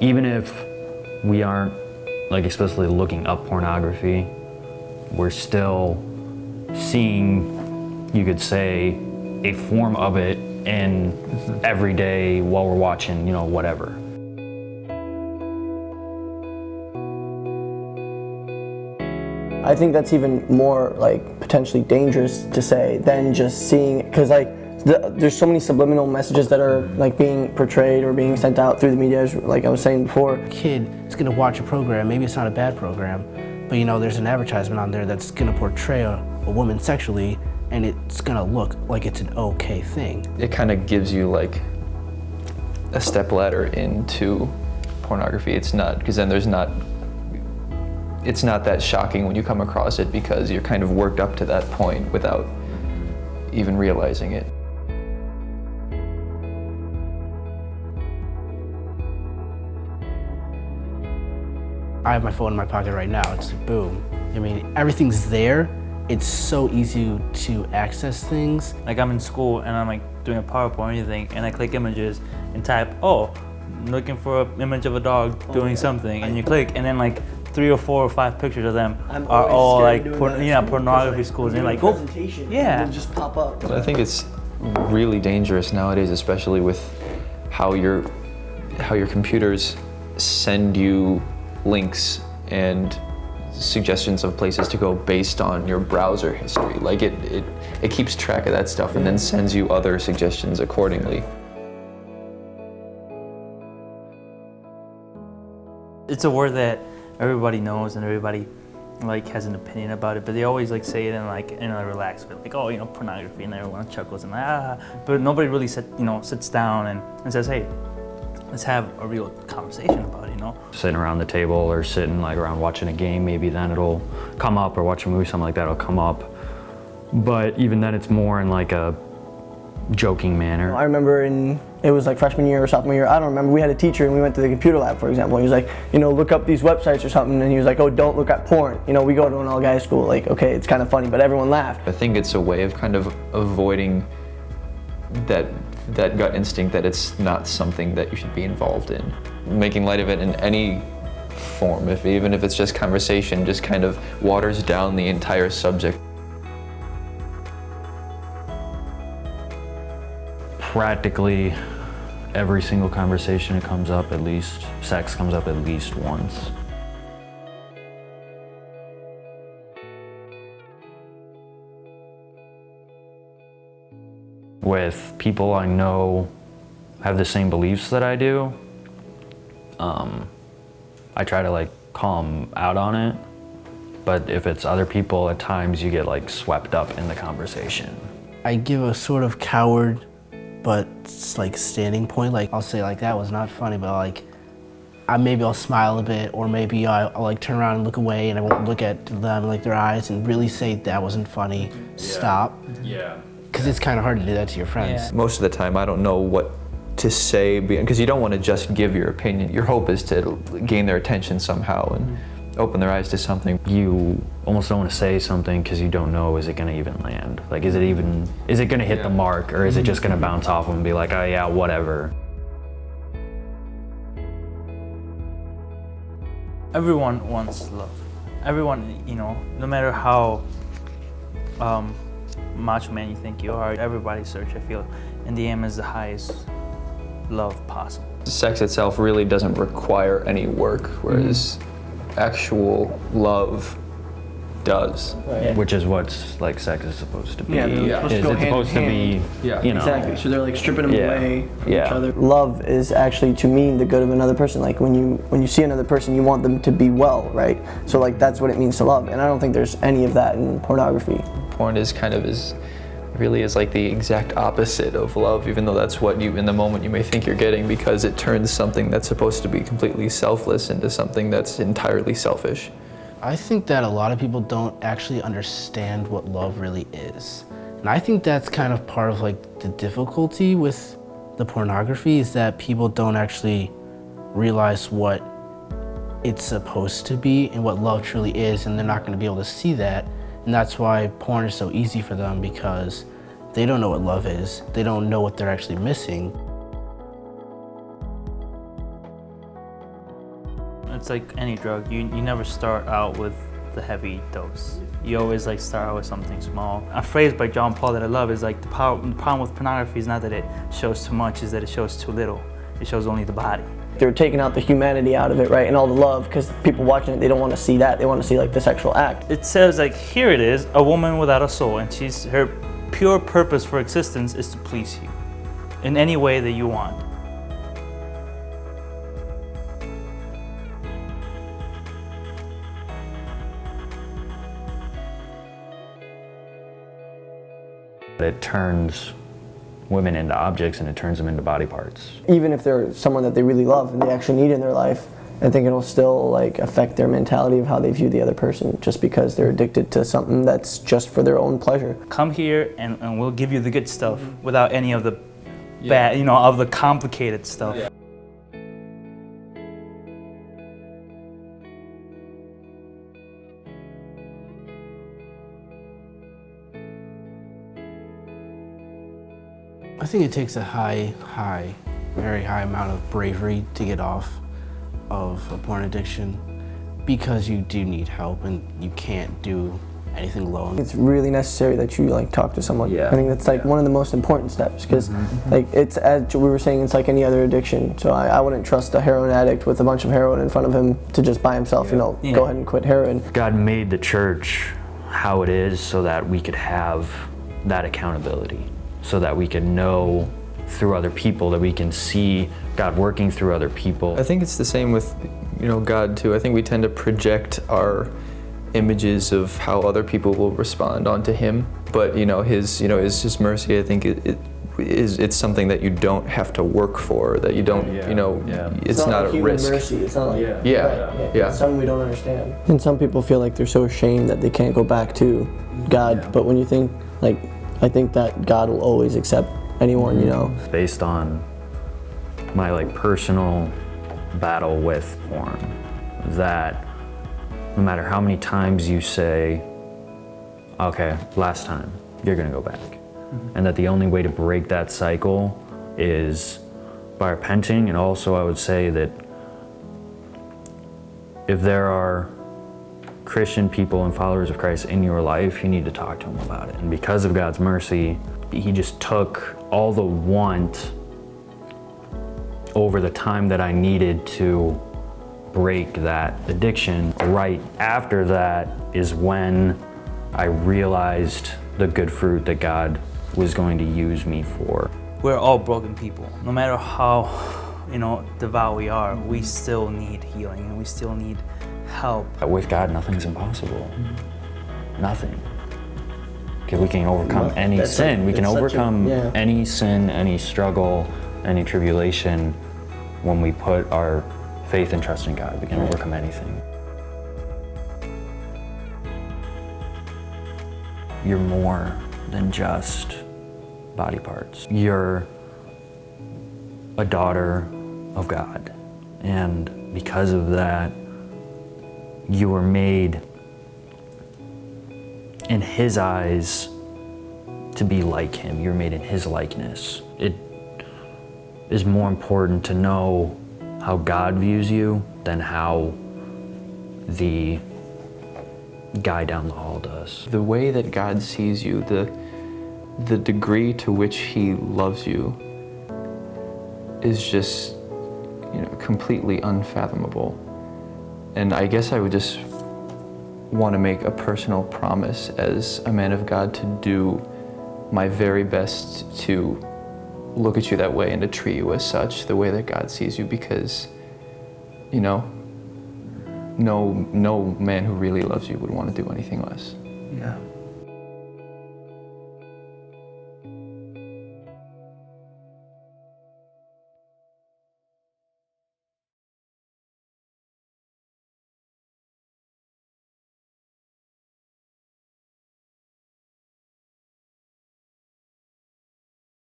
even if we aren't like explicitly looking up pornography, we're still seeing, you could say, a form of it in every day while we're watching, you know, whatever. I think that's even more like potentially dangerous to say than just seeing, because like there's so many subliminal messages that are like being portrayed or being sent out through the media, like I was saying before. A kid is gonna watch a program, maybe it's not a bad program, but you know, there's an advertisement on there that's gonna portray a woman sexually, and it's gonna look like it's an okay thing. It kind of gives you like a stepladder into pornography. It's not, because then it's not that shocking when you come across it, because you're kind of worked up to that point without even realizing it. I have my phone in my pocket right now, it's like, boom. I mean, everything's there. It's so easy to access things. Like I'm in school and I'm like doing a PowerPoint or anything, and I click images and type, oh, I'm looking for an image of a dog doing something, and you click, and then like 3 or 4 or 5 pictures of them are all like pornography schools, and you're like, oh, yeah. It'll just pop up. I think it's really dangerous nowadays, especially with how your computers send you links and suggestions of places to go based on your browser history. Like it keeps track of that stuff and then sends you other suggestions accordingly. It's a word that everybody knows and everybody like has an opinion about it, but they always like say it in like in a relaxed way, like, oh, you know, pornography, and everyone chuckles and but nobody really sits down and says, hey, let's have a real conversation about it, you know? Sitting around the table or sitting like around watching a game, maybe then it'll come up, or watch a movie, something like that, it'll come up. But even then it's more in like a joking manner. I remember it was like freshman year or sophomore year, I don't remember, we had a teacher and we went to the computer lab, for example. He was like, you know, look up these websites or something, and he was like, oh, don't look at porn. You know, we go to an all-guys school, like, okay, it's kind of funny, but everyone laughed. I think it's a way of kind of avoiding that gut instinct that it's not something that you should be involved in. Making light of it in any form, even if it's just conversation, just kind of waters down the entire subject. Practically every single conversation it comes up, at least sex comes up at least once. With people I know have the same beliefs that I do, I try to like call them out on it, but if it's other people, at times you get like swept up in the conversation. I give a sort of coward, but it's like standing point. Like I'll say like, that was not funny, but like, maybe I'll smile a bit, or maybe I'll like turn around and look away, and I won't look at them like their eyes and really say that wasn't funny. Stop. Yeah. Because it's kind of hard to do that to your friends. Yeah. Most of the time I don't know what to say, because you don't want to just give your opinion. Your hope is to gain their attention somehow and open their eyes to something. You almost don't want to say something because you don't know, is it going to even land? Like, is it going to hit the mark, or is it just going to bounce off and be like, oh yeah, whatever? Everyone wants love. Everyone, you know, no matter how macho man you think you are, everybody's search, I feel, in the end is the highest love possible. Sex itself really doesn't require any work, whereas actual love does. Right. Which is what like sex is supposed to be. Yeah, they're supposed to go It's hand supposed to in be, hand. you know. Exactly, so they're like stripping them away from each other. Love is actually to mean the good of another person. Like when you see another person, you want them to be well, right? So like that's what it means to love, and I don't think there's any of that in pornography. Porn is kind of really is like the exact opposite of love, even though that's what you, in the moment, you may think you're getting, because it turns something that's supposed to be completely selfless into something that's entirely selfish. I think that a lot of people don't actually understand what love really is. And I think that's kind of part of like the difficulty with the pornography, is that people don't actually realize what it's supposed to be and what love truly is, and they're not going to be able to see that. And that's why porn is so easy for them, because they don't know what love is. They don't know what they're actually missing. it's like any drug. You never start out with the heavy dose. You always like start out with something small. A phrase by John Paul that I love is like the problem with pornography is not that it shows too much, is that it shows too little. It shows only the body. They're taking out the humanity out of it, right, and all the love, because people watching it, they don't want to see that. They want to see like the sexual act. It says like, here it is, a woman without a soul, and her pure purpose for existence is to please you in any way that you want. It turns women into objects and it turns them into body parts. Even if they're someone that they really love and they actually need in their life, I think it'll still like affect their mentality of how they view the other person, just because they're addicted to something that's just for their own pleasure. Come here and we'll give you the good stuff without any of the bad, of the complicated stuff. Yeah. I think it takes a very high amount of bravery to get off of a porn addiction, because you do need help and you can't do anything alone. It's really necessary that you like talk to someone. Yeah. I think that's like one of the most important steps, because like it's, as we were saying, it's like any other addiction. So I wouldn't trust a heroin addict with a bunch of heroin in front of him to just by himself, go ahead and quit heroin. God made the church how it is so that we could have that accountability, so that we can know through other people, that we can see God working through other people. I think it's the same with, God too. I think we tend to project our images of how other people will respond onto Him, but His mercy. I think it's something that you don't have to work for, that you don't, it's not like a risk. Mercy. It's not like It's something we don't understand. And some people feel like they're so ashamed that they can't go back to God. But when you think I think that God will always accept anyone, Based on my personal battle with porn, that no matter how many times you say, okay, last time, you're gonna go back. And that the only way to break that cycle is by repenting. And also I would say that if there are Christian people and followers of Christ in your life, you need to talk to them about it. And because of God's mercy, He just took all the want over the time that I needed to break that addiction. Right after that is when I realized the good fruit that God was going to use me for. We're all broken people. No matter how, devout we are, we still need healing and we still need help. With God, nothing's impossible. Nothing. Okay, we can overcome any sin. We can overcome any sin, any struggle, any tribulation when we put our faith and trust in God. We can overcome anything. You're more than just body parts. You're a daughter of God. And because of that, you were made in His eyes to be like Him. You're made in His likeness. It is more important to know how God views you than how the guy down the hall does. The way that God sees you, the degree to which He loves you is just, completely unfathomable. And I guess I would just want to make a personal promise as a man of God to do my very best to look at you that way and to treat you as such, the way that God sees you, because, no man who really loves you would want to do anything less. Yeah.